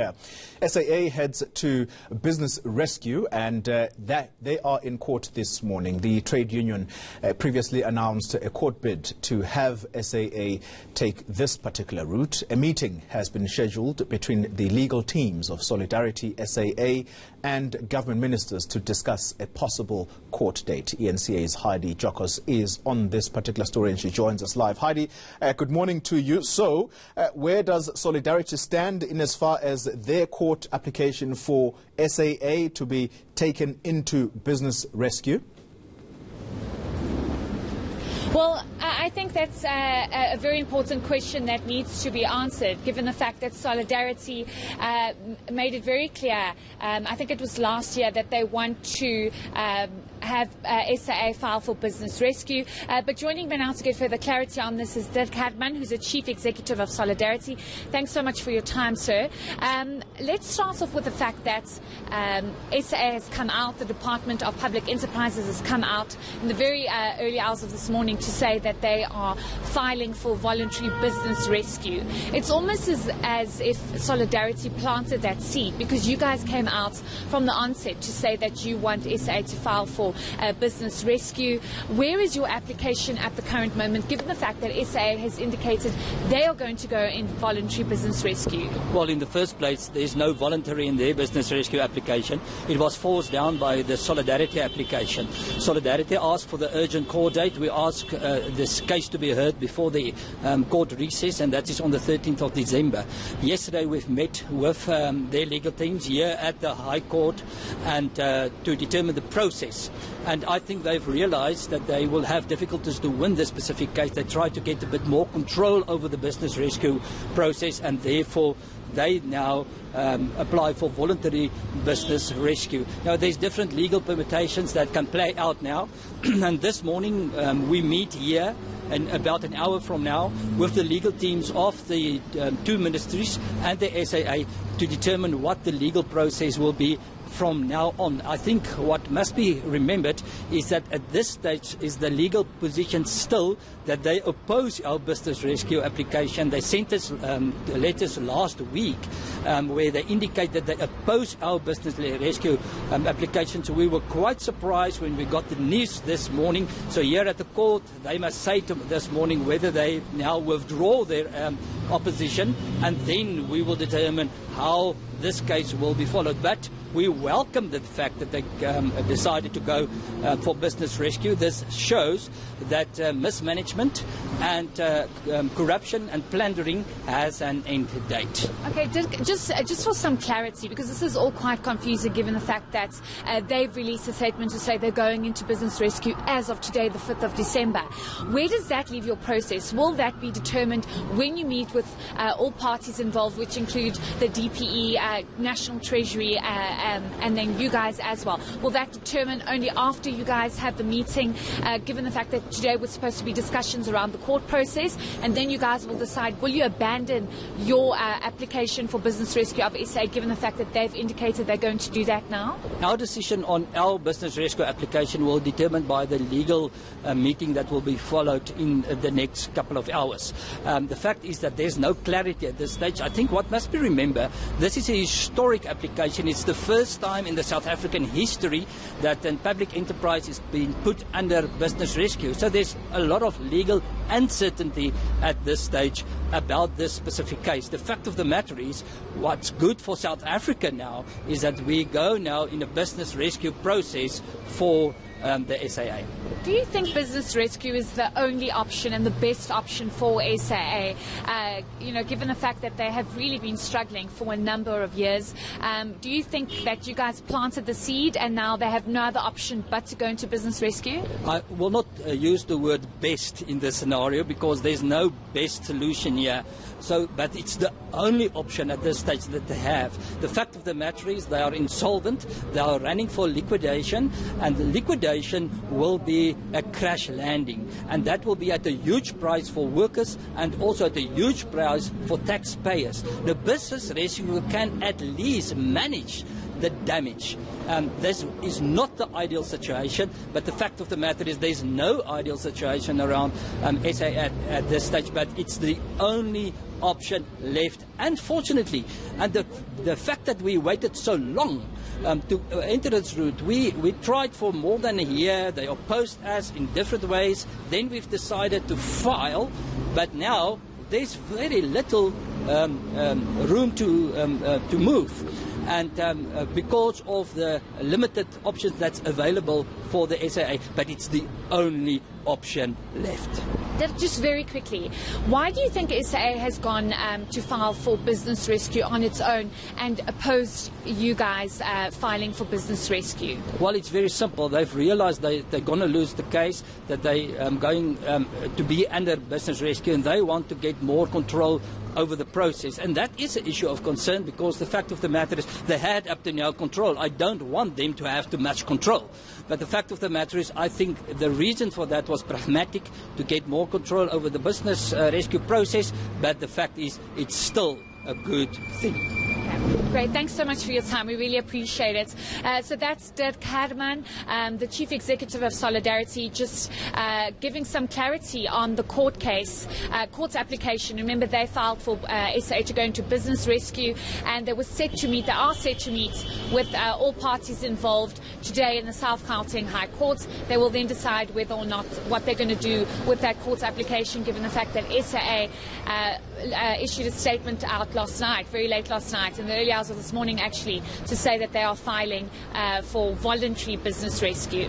Yeah. SAA heads to business rescue, and that they are in court this morning. The trade union previously announced a court bid to have SAA take this particular route. A meeting has been scheduled between the legal teams of Solidarity SAA and government ministers to discuss a possible court date. eNCA's Heidi Giokos is on this particular story and she joins us live. Heidi, good morning to you. So, where does Solidarity stand in as far as their court application for SAA to be taken into business rescue? Well, I think that's a very important question that needs to be answered, given the fact that Solidarity made it very clear, I think it was last year, that they want to have SAA file for business rescue. But joining me now to get further clarity on this is Dirk Hadman, who's the Chief Executive of Solidarity. Thanks so much for your time, sir. Let's start off with the fact that SAA has come out, the Department of Public Enterprises has come out in the very early hours of this morning to say that they are filing for voluntary business rescue. It's almost as if Solidarity planted that seed, because you guys came out from the onset to say that you want SAA to file for business rescue. Where is your application at the current moment, given the fact that SAA has indicated they are going to go in voluntary business rescue? Well, in the first place, there's no voluntary in their business rescue application. It was forced down by the Solidarity application. Solidarity asked for the urgent court date. We asked this case to be heard before the court recess, and that is on the 13th of December. Yesterday we've met with their legal teams here at the High Court and to determine the process. And I think they've realized that they will have difficulties to win this specific case. They try to get a bit more control over the business rescue process, and therefore they now apply for voluntary business rescue. Now, there's different legal permutations that can play out now. And this morning we meet here, and about an hour from now, with the legal teams of the two ministries and the SAA to determine what the legal process will be from now on. I think what must be remembered is that at this stage is the legal position still that they oppose our business rescue application. They sent us letters last week where they indicate that they oppose our business rescue application. So we were quite surprised when we got the news this morning. So here at the court, they must say to this morning whether they now withdraw their opposition, and then we will determine how this case will be followed. But we welcome the fact that they decided to go for business rescue. This shows that mismanagement and corruption and plundering has an end date. Okay, just for some clarity, because this is all quite confusing given the fact that they've released a statement to say they're going into business rescue as of today, the 5th of December. Where does that leave your process? Will that be determined when you meet with all parties involved, which include the DPE, National Treasury, and then you guys as well? Will that determine only after you guys have the meeting, given the fact that today was supposed to be discussions around the court process, and then you guys will decide, will you abandon your application for business rescue of SA, given the fact that they've indicated they're going to do that now? Our decision on our business rescue application will be determined by the legal meeting that will be followed in the next couple of hours. The fact is that there's no clarity at this stage. I think what must be remembered, this is a historic application. It's the first time in the South African history that a public enterprise is being put under business rescue. So there's a lot of legal uncertainty at this stage about this specific case. The fact of the matter is, what's good for South Africa now is that we go now in a business rescue process for the SAA. Do you think business rescue is the only option and the best option for SAA? Given the fact that they have really been struggling for a number of years, do you think that you guys planted the seed and now they have no other option but to go into business rescue? I will not use the word best in this scenario, because there's no best solution here. But it's the only option at this stage that they have. The fact of the matter is they are insolvent, they are running for liquidation, and the liquidation will be a crash landing. And that will be at a huge price for workers and also at a huge price for taxpayers. The business rescue can at least manage the damage. This is not the ideal situation, but the fact of the matter is there's no ideal situation around SA at this stage, but it's the only option left. Unfortunately, and the fact that we waited so long to enter this route, we tried for more than a year. They opposed us in different ways. Then we've decided to file, but now there's very little room to move. And because of the limited options that's available for the SAA, but it's the only option left. Just very quickly, why do you think SAA has gone to file for business rescue on its own and opposed you guys filing for business rescue? Well, it's very simple. They've realized they're going to lose the case, that they're going to be under business rescue, and they want to get more control over the process. And that is an issue of concern, because the fact of the matter is they had up to now control. I don't want them to have too much control. But the fact of the matter is, I think the reason for that was pragmatic, to get more control over the business rescue process. But the fact is, it's still a good thing. Great, thanks so much for your time. We really appreciate it. So that's Dirk Herman, the Chief Executive of Solidarity, just giving some clarity on the court case, court's application. Remember, they filed for SAA to go into business rescue, and they are set to meet with all parties involved today in the South Gauteng High Court. They will then decide whether or not what they're going to do with that court's application, given the fact that SAA issued a statement out last night, very late last night, in the early hours of this morning actually, to say that they are filing for voluntary business rescue.